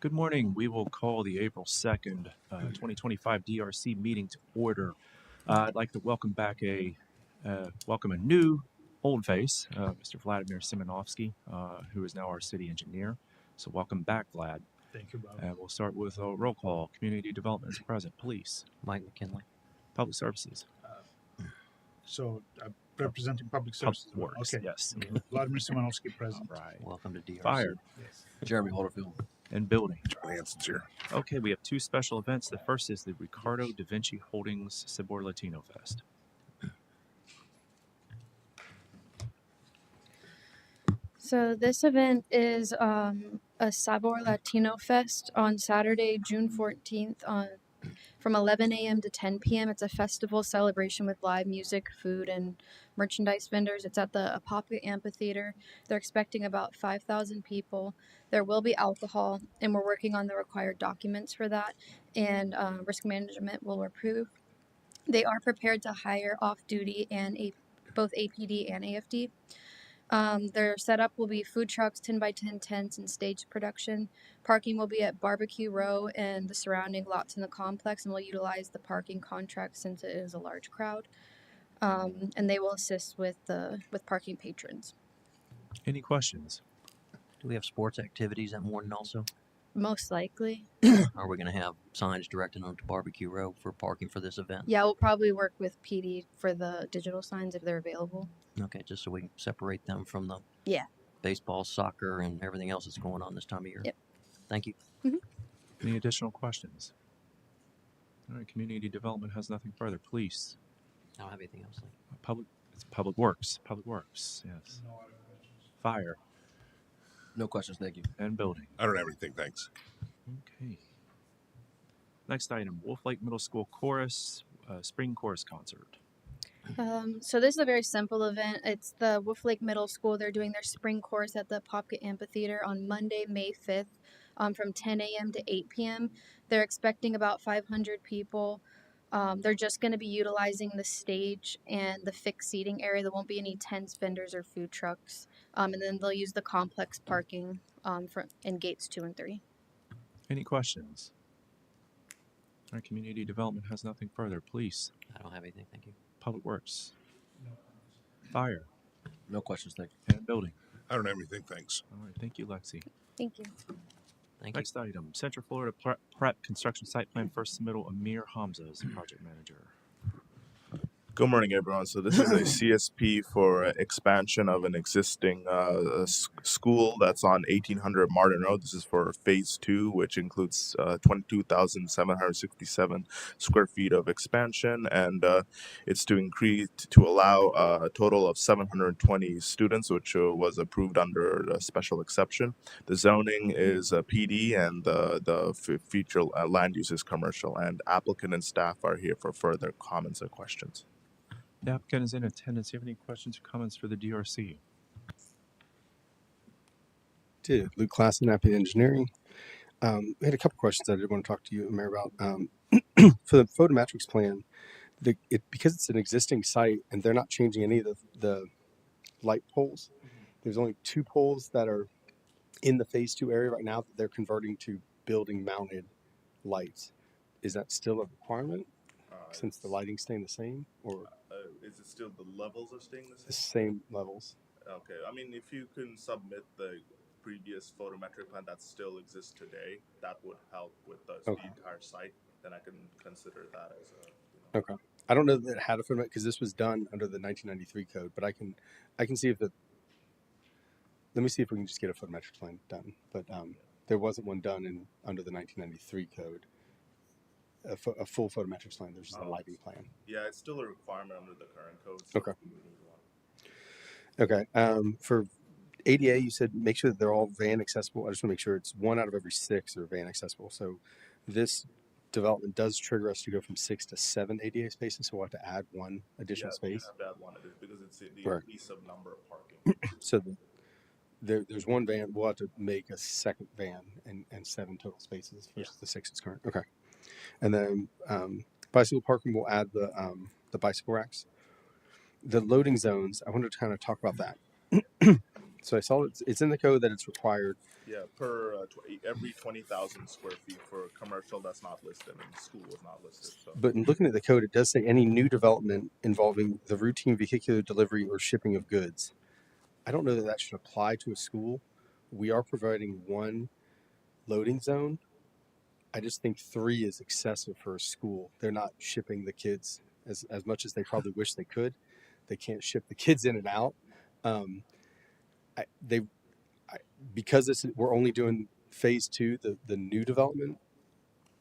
Good morning. We will call the April 2nd, 2025 DRC meeting to order. I'd like to welcome a new old face, Mr. Vladimir Simonovsky, who is now our city engineer. So welcome back, Vlad. Thank you, Bob. And we'll start with a roll call. Community Development is present. Police. Mike McKinley. Public Services. Representing public services. Works, Okay. yes. Vladimir Simonovsky present. All right. Welcome to DRC. Fire Yes. Jeremy Holderfield. and Building. Charlie Hanson's here. Okay, we have two special events. The first is the Ricardo da Vinci Holdings Sabor Latino Fest. So this event is a Sabor Latino Fest on Saturday, June 14th from 11 a.m. to 10 p.m. It's a festival celebration with live music, food, and merchandise vendors. It's at the Apopka Amphitheater. They're expecting about 5,000 people. There will be alcohol, and we're working on the required documents for that, and risk management will approve. They are prepared to hire off-duty and both APD and AFD. Their setup will be food trucks, 10x10 tents, and stage production. Parking will be at Barbecue Row and the surrounding lots in the complex, and will utilize the parking contract since it is a large crowd. And they will assist with parking patrons. Any questions? Do we have sports activities that morning also? Most likely. Are we going to have signs directing them to Barbecue Row for parking for this event? Yeah, we'll probably work with PD for the digital signs if they're available. Okay, just so we can separate them from the baseball, soccer, and everything else that's going on this time of year. Yep. Thank you. Any additional questions? All right, Community Development has nothing further. Police. I don't have anything else. It's Public Works. Public Works, yes. No other questions. Fire No questions, thank you. and Building. I don't have anything, thanks. Okay. Next item, Wolf Lake Middle School Chorus, Spring Chorus Concert. So this is a very simple event. It's the Wolf Lake Middle School. They're doing their spring course at the Apopka Amphitheater on Monday, May 5th from 10 a.m. to 8 p.m. They're expecting about 500 people. They're just going to be utilizing the stage and the fixed seating area. There won't be any tents, vendors, or food trucks. And then they'll use the complex parking in gates 2 and 3. Any questions? All right, Community Development has nothing further. Police. I don't have anything. Thank you. Public Works. No comments. Fire No questions, thank you. and Building. I don't have anything, thanks. All right, thank you, Lexi. Thank you. Thank you. Next item, Central Florida Prep Construction Site Plan First Submittal. Amir Hamza is the project manager. Good morning, everyone. So this is a CSP for expansion of an existing school that's on 1800 Martin Road. This is for phase 2, which includes 22,767 square feet of expansion, and it's to allow a total of 720 students, which was approved under a special exception. The zoning is PD, and the future land use is commercial. And applicant and staff are here for further comments or questions. The applicant is in attendance. Do you have any questions or comments for the DRC? Luke Klassen, Appy Engineering. We had a couple questions that I did want to talk to you, Amir, about. For the photometrics plan, because it's an existing site and they're not changing any of the light poles, there's only 2 poles that are in the phase 2 area right now that they're converting to building mounted lights. Is that still a requirement since the lighting's staying the same, or Is it still the levels are staying the the same? same levels? Okay, I mean, if you can submit the previous photometric plan that still exists today, that would help with the entire site. Then I can consider that as a. Okay. I don't know that it had a photometric because this was done under the 1993 code, but I can see if let me see if we can just get a photometric plan done. But there wasn't one done under the 1993 code. A full photometrics plan. There's just a lighting plan. Yeah, it's still a requirement under the current code. Okay. Okay. For ADA, you said make sure that they're all van accessible. I just want to make sure it's 1 out of every 6 are van accessible. So this development does trigger us to go from 6 to 7 ADA spaces. So we'll have to add 1 additional space. Yeah, have to add 1 because it's the Right. increase of number of parking. So there's 1 van. We'll have to make a second van and 7 total spaces versus the 6 that's current. Okay. And then bicycle parking, we'll add the bicycle racks. The loading zones, I wanted to kind of talk about that. So I saw it's in the code that it's required. Yeah, per every 20,000 square feet for commercial that's not listed, and school is not listed. So But in looking at the code, it does say any new development involving the routine vehicular delivery or shipping of goods. I don't know that that should apply to a school. We are providing one loading zone. I just think 3 is excessive for a school. They're not shipping the kids as much as they probably wish they could. They can't ship the kids in and out. Um, because we're only doing phase 2, the new development.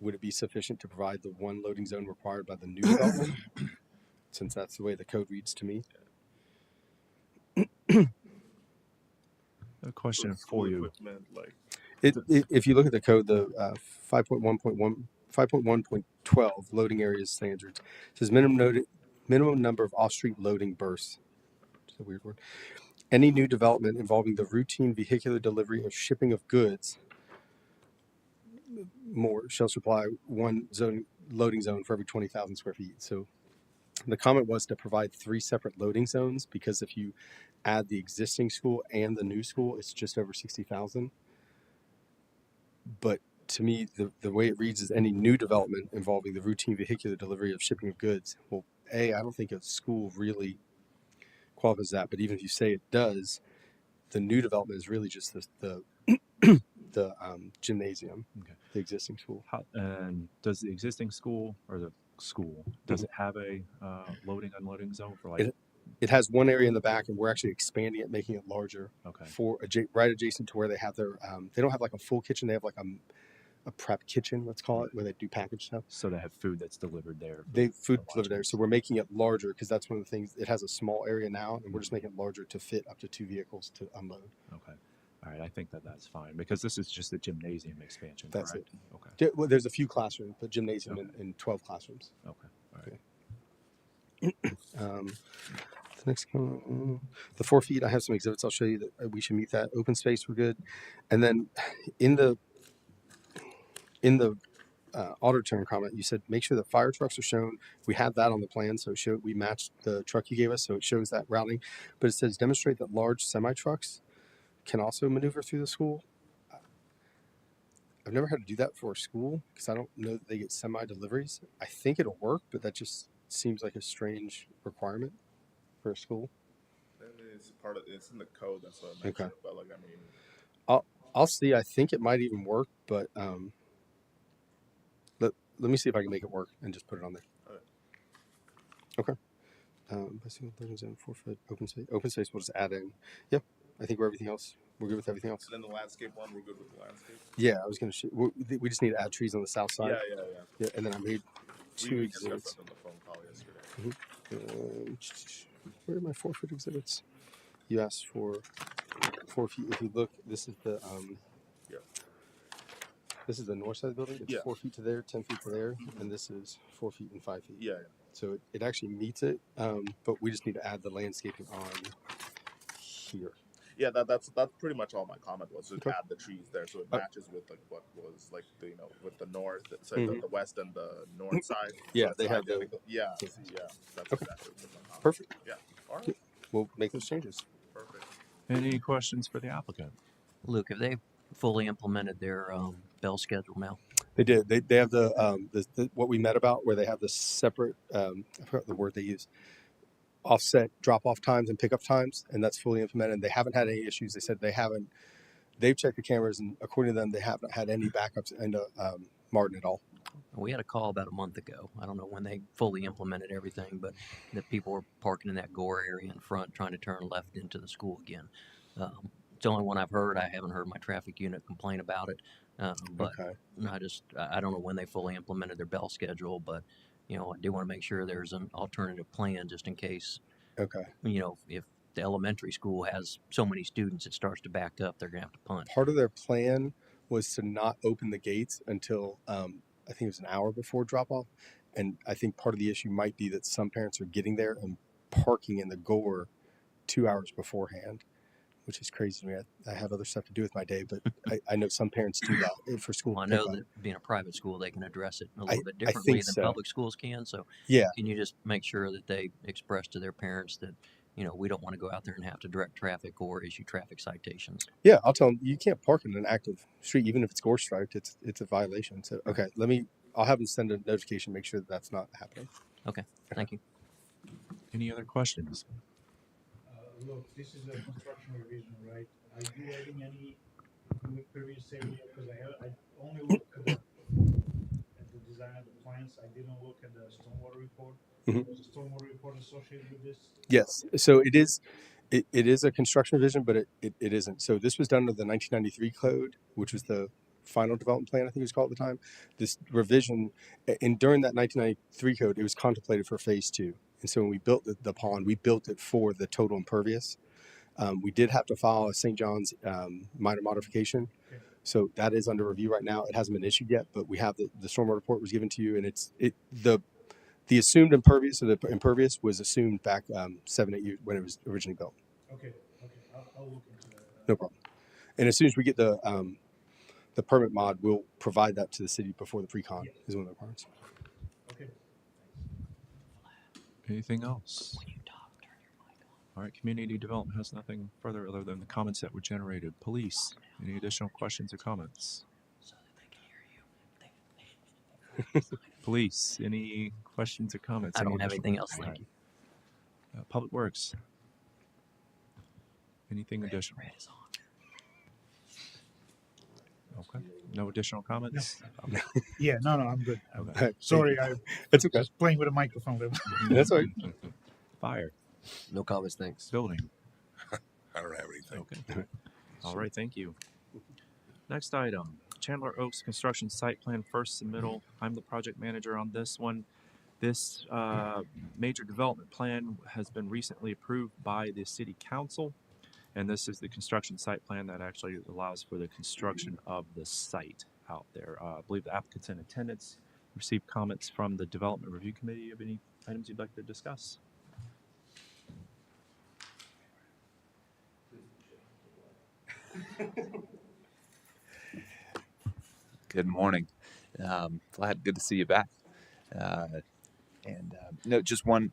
Would it be sufficient to provide the one loading zone required by the new development? Since that's the way the code reads to me. A question school for you. equipment, like If you look at the code, the 5.1.12 loading areas standards, it says minimum number of off-street loading berths. It's a weird word. Any new development involving the routine vehicular delivery or shipping of goods more shall supply one loading zone for every 20,000 square feet. So the comment was to provide 3 separate loading zones, because if you add the existing school and the new school, it's just over 60,000. But to me, the way it reads is any new development involving the routine vehicular delivery of shipping of goods. Well, I don't think a school really qualifies that, but even if you say it does, the new development is really just the gymnasium, Okay. the existing school. And does the existing school or the school does it have a loading unloading zone for like? It has one area in the back, and we're actually expanding it, making it larger. Okay. For right adjacent to where they have their, they don't have like a full kitchen. They have like a prep kitchen, let's call it, where they do package stuff. So they have food that's delivered there. They food delivered there. So we're making it larger because that's one of the things. It has a small area now, and we're just making it larger to fit up to 2 vehicles to unload. Okay. All right. I think that's fine because this is just a gymnasium expansion. That's correct? it. Okay. Well, there's a few classrooms, but gymnasium Okay. in 12 classrooms. Okay. All right. The next one, the 4 feet. I have some exhibits. I'll show you that we should meet that. Open space, we're good. And then in the auto turn comment, you said make sure that fire trucks are shown. We have that on the plan, so we matched the truck you gave us, so it shows that routing. But it says demonstrate that large semi trucks can also maneuver through the school. I've never had to do that for a school because I don't know that they get semi deliveries. I think it'll work, but that just seems like a strange requirement for a school. it's in the code, that's what I mentioned. Okay. But like, I mean, I'll see. I think it might even work, but let me see if I can make it work and just put it on there. Alright. Okay. Bicycle loading zone, 4 foot open space. Open space we'll just add in. Yep. I think we're good with everything else. and then the landscape one, we're good with the landscape. Yeah, I was gonna. We just need to add trees on the south side. Yeah. Yeah, and then I made 2 We exhibits. discussed that on the phone call yesterday. Where are my 4 foot exhibits? You asked for 4 feet. If you look, this is the Yeah. This is the north side of the building. It's Yeah. 4 feet to there, 10 feet to there, and this is 4 feet and 5 feet. Yeah. So it actually meets it, but we just need to add the landscaping on here. Yeah, that's pretty much all my comment was. Just Okay. add the trees there, so it matches with like what was like the with the north, so the west and the north side. Yeah, So they it's have the- identical. Yeah. That's Okay. exactly what my comment. Perfect. Yeah. All right. We'll make those changes. Perfect. Any questions for the applicant? Luke, have they fully implemented their bell schedule now? They did. They have the what we met about, where they have the separate I forgot the word they use, offset drop off times and pickup times, and that's fully implemented. They haven't had any issues. They said they've checked the cameras, and according to them, they haven't had any backups into Martin at all. We had a call about a month ago. I don't know when they fully implemented everything, but that people were parking in that gore area in front, trying to turn left into the school again. It's the only one I've heard. I haven't heard my traffic unit complain about it. But Okay. I don't know when they fully implemented their bell schedule, but I do want to make sure there's an alternative plan just in case, Okay. if the elementary school has so many students, it starts to back up, they're going to have to punt. Part of their plan was to not open the gates until I think it was an hour before drop off, and I think part of the issue might be that some parents are getting there and parking in the gore 2 hours beforehand, which is crazy to me. I have other stuff to do with my day, but I know some parents do that for school. Well, I know that being a private school, they can address it a little bit I differently think than so. public schools can. So Yeah. can you just make sure that they express to their parents that, we don't want to go out there and have to direct traffic or issue traffic citations. Yeah, I'll tell them you can't park in an active street, even if it's gore striped. It's a violation. So okay, I'll have them send a notification, make sure that that's not happening. Okay, thank you. Any other questions? Look, this is a construction revision, right? Are you adding any previous area? Because I only looked at the design of the plans. I didn't look at the stormwater report. Mhm. Was the stormwater report associated with this? Yes, so it is. It is a construction revision, but it isn't. So this was done under the 1993 code, which was the final development plan, I think it was called at the time. This revision, and during that 1993 code, it was contemplated for phase two. And so when we built the pond, we built it for the total impervious. We did have to file a St. John's minor modification. Okay. So that is under review right now. It hasn't been issued yet, but we have the stormwater report was given to you, and the assumed impervious, or the impervious was assumed back 7-8 years when it was originally built. Okay. I'll look into that. No problem. And as soon as we get the permit mod, we'll provide that to the city before the pre-con is one of the requirements. Okay. Anything else? All right, community development has nothing further other than the comments that were generated. Police, any additional questions or comments? Police, any questions or comments? I Any don't have additional- anything else. All Thank right. you. Public Works, anything additional? Red is on. Okay, no additional comments? Okay. Yeah. No, I'm good. Okay. Sorry, I That's okay. was playing with a microphone. That's all right. Fire, No comments, thanks. building, I don't have anything. okay. All right, thank you. Next item, Chandler Oaks Construction Site Plan First Submittal. I'm the project manager on this one. This major development plan has been recently approved by the city council, and this is the construction site plan that actually allows for the construction of the site out there. I believe the applicant's in attendance. Received comments from the development review committee. Of any items you'd like to discuss? Good morning. Vlad, good to see you back. No, just one.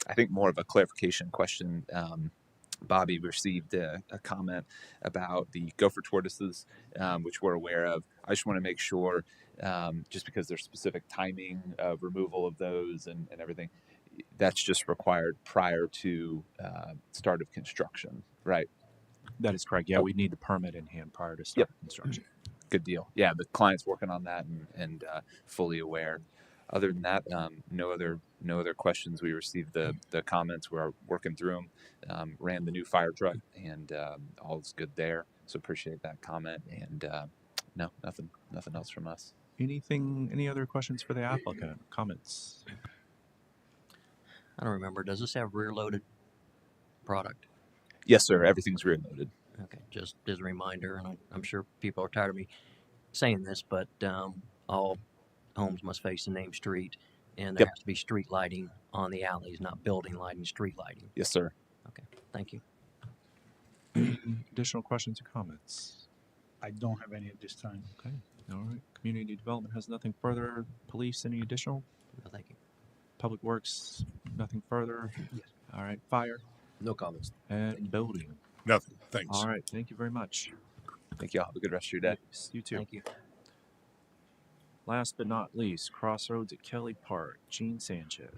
I think more of a clarification question. Bobby received a comment about the gopher tortoises, which we're aware of. I just want to make sure, just because there's specific timing of removal of those and everything, that's just required prior to start of construction, right? That is correct. Yeah, Oh. we need the permit in hand prior to start construction. Good deal. Yeah, the client's working on that and fully aware. Other than that, no other questions. We received the comments. We're working through them. Ran the new fire truck, and all's good there. So appreciate that comment. And no, nothing else from us. Any other questions for the applicant? Comments? I don't remember. Does this have rear-loaded product? Yes, sir. Everything's rear loaded. Okay, just as a reminder, and I'm sure people are tired of me saying this, but all homes must face the name street, and there Yep. has to be street lighting on the alleys, not building lighting, street lighting. Yes, sir. Okay, thank you. Additional questions or comments? I don't have any at this time. Okay. All right. Community development has nothing further. Police, any additional? No, thank you. Public Works, nothing further. Yes. All right. Fire No comments. and building. Nothing. Thanks. All right. Thank you very much. Thank you all. Have a good rest of your day. Yes, you too. Thank you. Last but not least, Crossroads at Kelly Park. Gene Sanchez.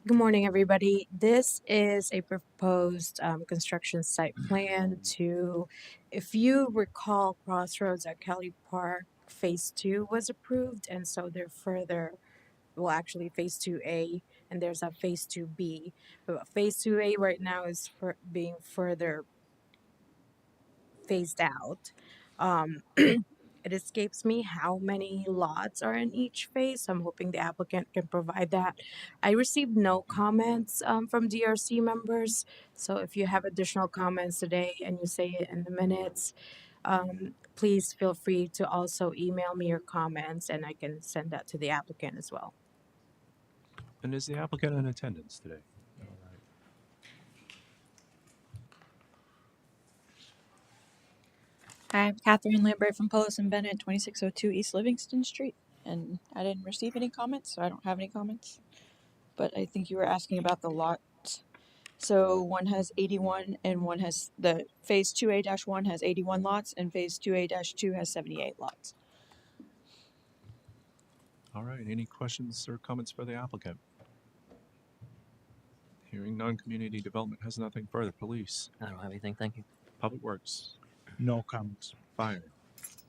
Good morning, everybody. This is a proposed construction site plan to, if you recall, Crossroads at Kelly Park, Phase 2 was approved, and so they're further, well, actually Phase 2A, and there's a Phase 2B. But Phase 2A right now is being further phased out. It escapes me how many lots are in each phase, so I'm hoping the applicant can provide that. I received no comments from DRC members, so if you have additional comments today and you say it in the minutes, please feel free to also email me your comments and I can send that to the applicant as well. And is the applicant in attendance today? All right. I'm Catherine Lambert from Polis and Bennett, 2602 East Livingston Street, and I didn't receive any comments, so I don't have any comments. but I think you were asking about the lot. So one has 81 and one has the phase 2A-1 has 81 lots and phase 2A-2 has 78 lots. All right. Any questions or comments for the applicant? Hearing none, community development has nothing further. Police, I don't have anything. Thank you. public works, No comments. fire,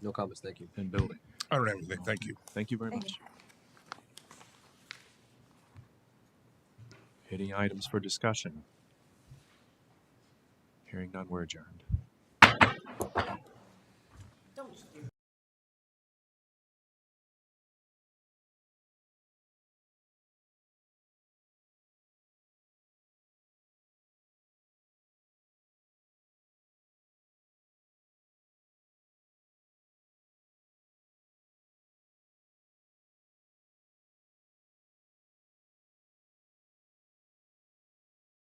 No comments. Thank you. and building. I don't have anything. Thank you. Thank you very Thank much. Any items for discussion? Hearing none, we're adjourned.